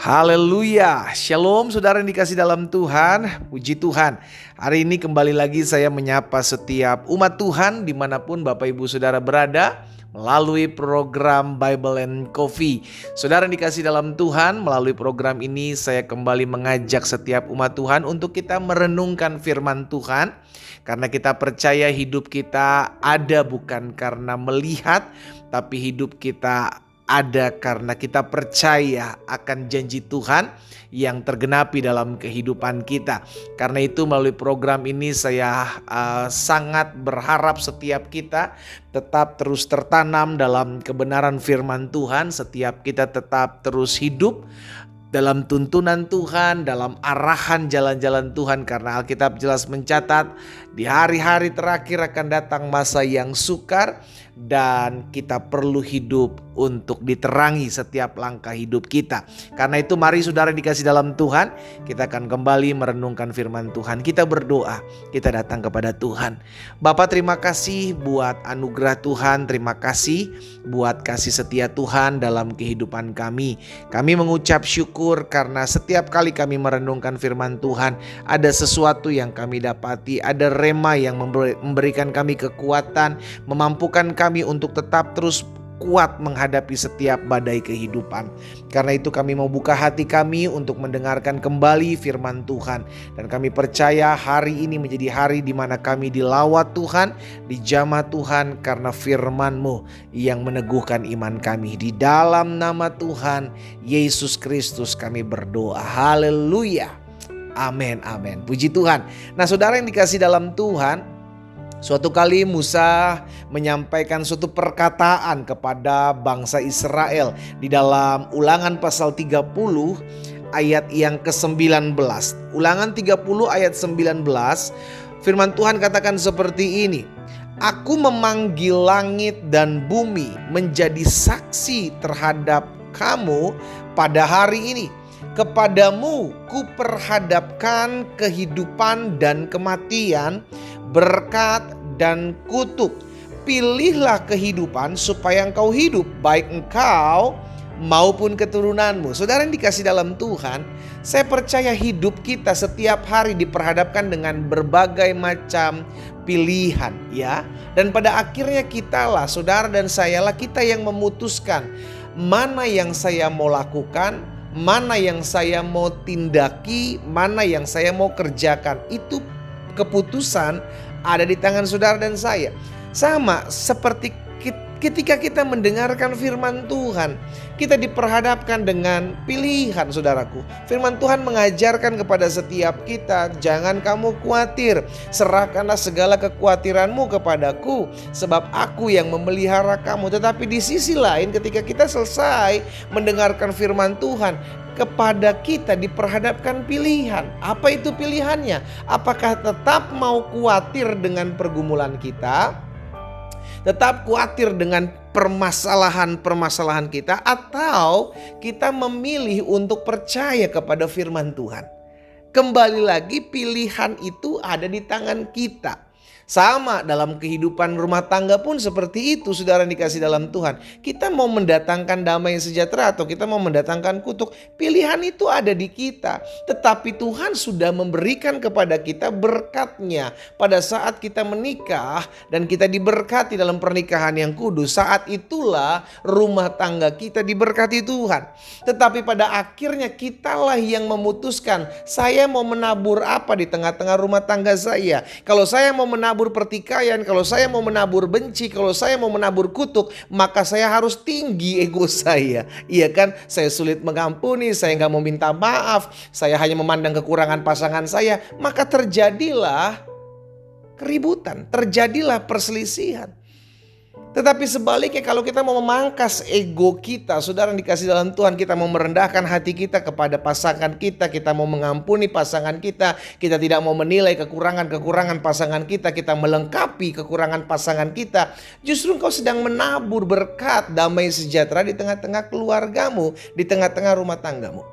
Haleluya, shalom saudara yang dikasih dalam Tuhan, puji Tuhan. Hari ini kembali lagi saya menyapa setiap umat Tuhan dimanapun Bapak Ibu Saudara berada melalui program Bible and Coffee. Saudara yang dikasih dalam Tuhan, melalui program ini saya kembali mengajak setiap umat Tuhan untuk kita merenungkan firman Tuhan. Karena kita percaya hidup kita ada bukan karena melihat, tapi hidup kita ada karena kita percaya akan janji Tuhan yang tergenapi dalam kehidupan kita. Karena itu melalui program ini saya sangat berharap setiap kita tetap terus tertanam dalam kebenaran firman Tuhan. Setiap kita tetap terus hidup dalam tuntunan Tuhan, dalam arahan jalan-jalan Tuhan. Karena Alkitab jelas mencatat di hari-hari terakhir akan datang masa yang sukar. Dan kita perlu hidup untuk diterangi setiap langkah hidup kita. Karena itu mari saudara dikasih dalam Tuhan, kita akan kembali merenungkan firman Tuhan. Kita berdoa, kita datang kepada Tuhan. Bapa, terima kasih buat anugerah Tuhan. Terima kasih buat kasih setia Tuhan dalam kehidupan kami. Kami mengucap syukur karena setiap kali kami merenungkan firman Tuhan, ada sesuatu yang kami dapati. Ada rema yang memberikan kami kekuatan, memampukan kami untuk tetap terus kuat menghadapi setiap badai kehidupan. Karena itu kami mau buka hati kami untuk mendengarkan kembali firman Tuhan. Dan kami percaya hari ini menjadi hari di mana kami dilawat Tuhan, dijamah Tuhan karena firman-Mu yang meneguhkan iman kami. Di dalam nama Tuhan Yesus Kristus kami berdoa. Haleluya. Amin, amin. Puji Tuhan. Nah saudara yang dikasih dalam Tuhan, suatu kali Musa menyampaikan suatu perkataan kepada bangsa Israel di dalam Ulangan pasal 30 ayat yang ke-19. Ulangan 30 ayat 19, firman Tuhan katakan seperti ini. Aku memanggil langit dan bumi menjadi saksi terhadap kamu pada hari ini. Kepadamu kuperhadapkan kehidupan dan kematian, berkat dan kutuk. Pilihlah kehidupan supaya engkau hidup, baik engkau maupun keturunanmu. Saudara yang dikasih dalam Tuhan, saya percaya hidup kita setiap hari diperhadapkan dengan berbagai macam pilihan, ya. Dan pada akhirnya kitalah, saudara dan sayalah, kita yang memutuskan mana yang saya mau lakukan, mana yang saya mau tindaki, mana yang saya mau kerjakan. Itu keputusan ada di tangan saudara dan saya. Sama seperti ketika kita mendengarkan firman Tuhan, kita diperhadapkan dengan pilihan, saudaraku. Firman Tuhan mengajarkan kepada setiap kita, jangan kamu khawatir, serahkanlah segala kekhawatiranmu kepadaku, sebab aku yang memelihara kamu. Tetapi di sisi lain, ketika kita selesai mendengarkan firman Tuhan, kepada kita diperhadapkan pilihan. Apa itu pilihannya? Apakah tetap mau khawatir dengan pergumulan kita, tetap khawatir dengan permasalahan-permasalahan kita, atau kita memilih untuk percaya kepada firman Tuhan? Kembali lagi, pilihan itu ada di tangan kita. Sama dalam kehidupan rumah tangga pun seperti itu, saudara yang dikasih dalam Tuhan. Kita mau mendatangkan damai sejahtera atau kita mau mendatangkan kutuk, pilihan itu ada di kita. Tetapi Tuhan sudah memberikan kepada kita berkatnya pada saat kita menikah dan kita diberkati dalam pernikahan yang kudus. Saat itulah rumah tangga kita diberkati Tuhan. Tetapi pada akhirnya kitalah yang memutuskan, saya mau menabur apa di tengah-tengah rumah tangga saya. Kalau saya mau menabur pertikaian, kalau saya mau menabur benci, kalau saya mau menabur kutuk, maka saya harus tinggi ego saya. Iya kan? Saya sulit mengampuni, saya nggak mau minta maaf, saya hanya memandang kekurangan pasangan saya. Maka terjadilah keributan, terjadilah perselisihan. Tetapi sebaliknya, kalau kita mau memangkas ego kita, saudara yang dikasih dalam Tuhan, kita mau merendahkan hati kita kepada pasangan kita, kita mau mengampuni pasangan kita, kita tidak mau menilai kekurangan-kekurangan pasangan kita, kita melengkapi kekurangan pasangan kita, justru engkau sedang menabur berkat damai sejahtera di tengah-tengah keluargamu, di tengah-tengah rumah tanggamu.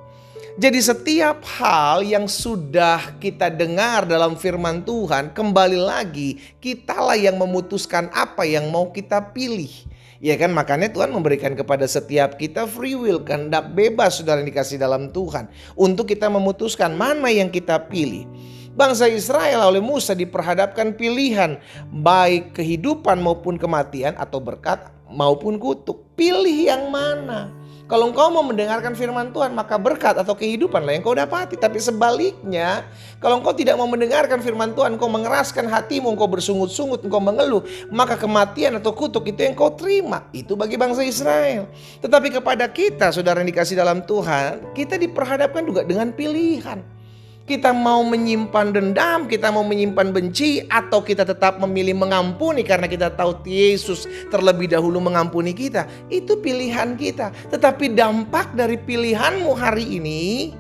Jadi setiap hal yang sudah kita dengar dalam firman Tuhan, kembali lagi kitalah yang memutuskan apa yang mau kita pilih. Ya kan, makanya Tuhan memberikan kepada setiap kita free will, kehendak bebas saudara yang dikasih dalam Tuhan, untuk kita memutuskan mana yang kita pilih. Bangsa Israel oleh Musa diperhadapkan pilihan, baik kehidupan maupun kematian, atau berkat maupun kutuk. Pilih yang mana? Kalau engkau mau mendengarkan firman Tuhan, maka berkat atau kehidupanlah yang kau dapati. Tapi sebaliknya, kalau engkau tidak mau mendengarkan firman Tuhan, engkau mengeraskan hatimu, engkau bersungut-sungut, engkau mengeluh, maka kematian atau kutuk itu yang kau terima. Itu bagi bangsa Israel. Tetapi kepada kita, saudara yang dikasih dalam Tuhan, kita diperhadapkan juga dengan pilihan. Kita mau menyimpan dendam, kita mau menyimpan benci, atau kita tetap memilih mengampuni karena kita tahu Yesus terlebih dahulu mengampuni kita. Itu pilihan kita. Tetapi dampak dari pilihanmu hari ini,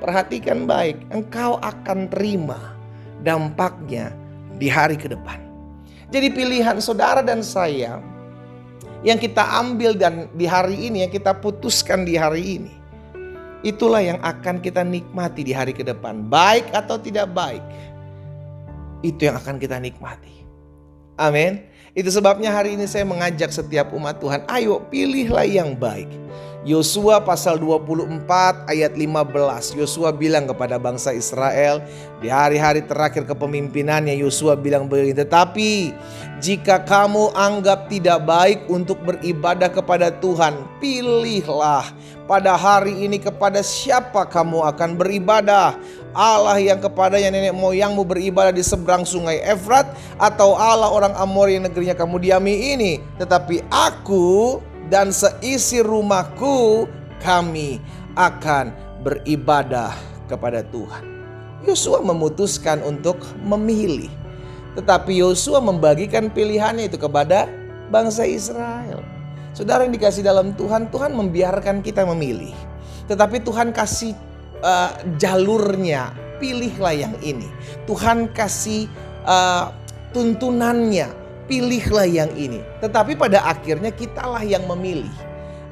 perhatikan baik, engkau akan terima dampaknya di hari ke depan. Jadi pilihan saudara dan saya yang kita ambil dan di hari ini, yang kita putuskan di hari ini, itulah yang akan kita nikmati di hari ke depan. Baik atau tidak baik, itu yang akan kita nikmati. Amin. Itu sebabnya hari ini saya mengajak setiap umat Tuhan, ayo pilihlah yang baik. Yosua pasal 24 ayat 15. Yosua bilang kepada bangsa Israel di hari-hari terakhir kepemimpinannya, Yosua bilang begini, tetapi jika kamu anggap tidak baik untuk beribadah kepada Tuhan, pilihlah pada hari ini kepada siapa kamu akan beribadah. Allah yang kepadanya nenek moyangmu beribadah di seberang sungai Efrat, atau Allah orang Amori yang negerinya kamu diami ini. Tetapi aku dan seisi rumahku, kami akan beribadah kepada Tuhan. Yosua memutuskan untuk memilih. Tetapi Yosua membagikan pilihannya itu kepada bangsa Israel. Saudara yang dikasih dalam Tuhan, Tuhan membiarkan kita memilih. Tetapi Tuhan kasih jalurnya, pilihlah yang ini. Tuhan kasih tuntunannya, pilihlah yang ini. Tetapi pada akhirnya kitalah yang memilih.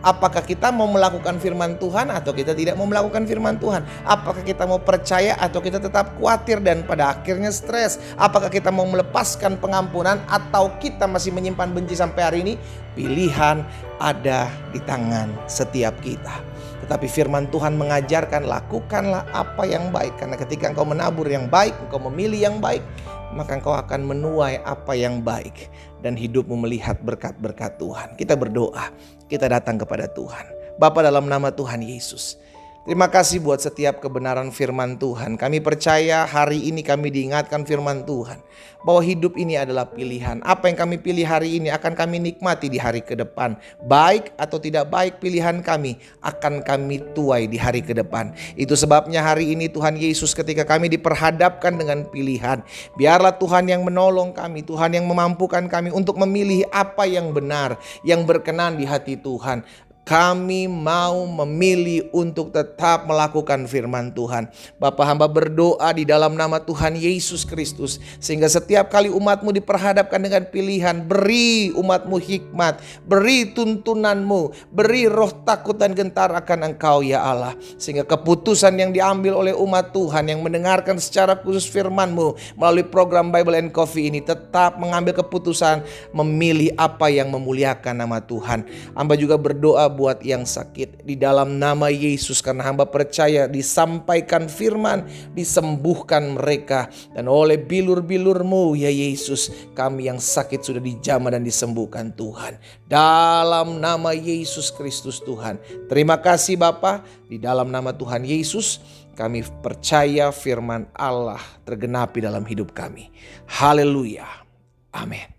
Apakah kita mau melakukan firman Tuhan atau kita tidak mau melakukan firman Tuhan? Apakah kita mau percaya atau kita tetap khawatir dan pada akhirnya stres? Apakah kita mau melepaskan pengampunan atau kita masih menyimpan benci sampai hari ini? Pilihan ada di tangan setiap kita. Tetapi firman Tuhan mengajarkan, lakukanlah apa yang baik. Karena ketika engkau menabur yang baik, engkau memilih yang baik, maka engkau akan menuai apa yang baik. Dan hidupmu melihat berkat-berkat Tuhan. Kita berdoa, kita datang kepada Tuhan. Bapa, dalam nama Tuhan Yesus, terima kasih buat setiap kebenaran firman Tuhan. Kami percaya hari ini kami diingatkan firman Tuhan, bahwa hidup ini adalah pilihan. Apa yang kami pilih hari ini akan kami nikmati di hari ke depan. Baik atau tidak baik pilihan kami, akan kami tuai di hari ke depan. Itu sebabnya hari ini Tuhan Yesus, ketika kami diperhadapkan dengan pilihan, biarlah Tuhan yang menolong kami, Tuhan yang memampukan kami untuk memilih apa yang benar, yang berkenan di hati Tuhan. Kami mau memilih untuk tetap melakukan firman Tuhan. Bapa, hamba berdoa di dalam nama Tuhan Yesus Kristus, sehingga setiap kali umatmu diperhadapkan dengan pilihan, beri umatmu hikmat, beri tuntunanmu, beri roh takut dan gentar akan Engkau ya Allah. Sehingga keputusan yang diambil oleh umat Tuhan yang mendengarkan secara khusus firman-Mu melalui program Bible and Coffee ini, tetap mengambil keputusan memilih apa yang memuliakan nama Tuhan. Hamba juga berdoa buat yang sakit di dalam nama Yesus, karena hamba percaya disampaikan firman, disembuhkan mereka, dan oleh bilur-bilur-Mu ya Yesus, kami yang sakit sudah dijamah dan disembuhkan Tuhan, dalam nama Yesus Kristus Tuhan. Terima kasih Bapa, di dalam nama Tuhan Yesus kami percaya firman Allah tergenapi dalam hidup kami. Haleluya, amin.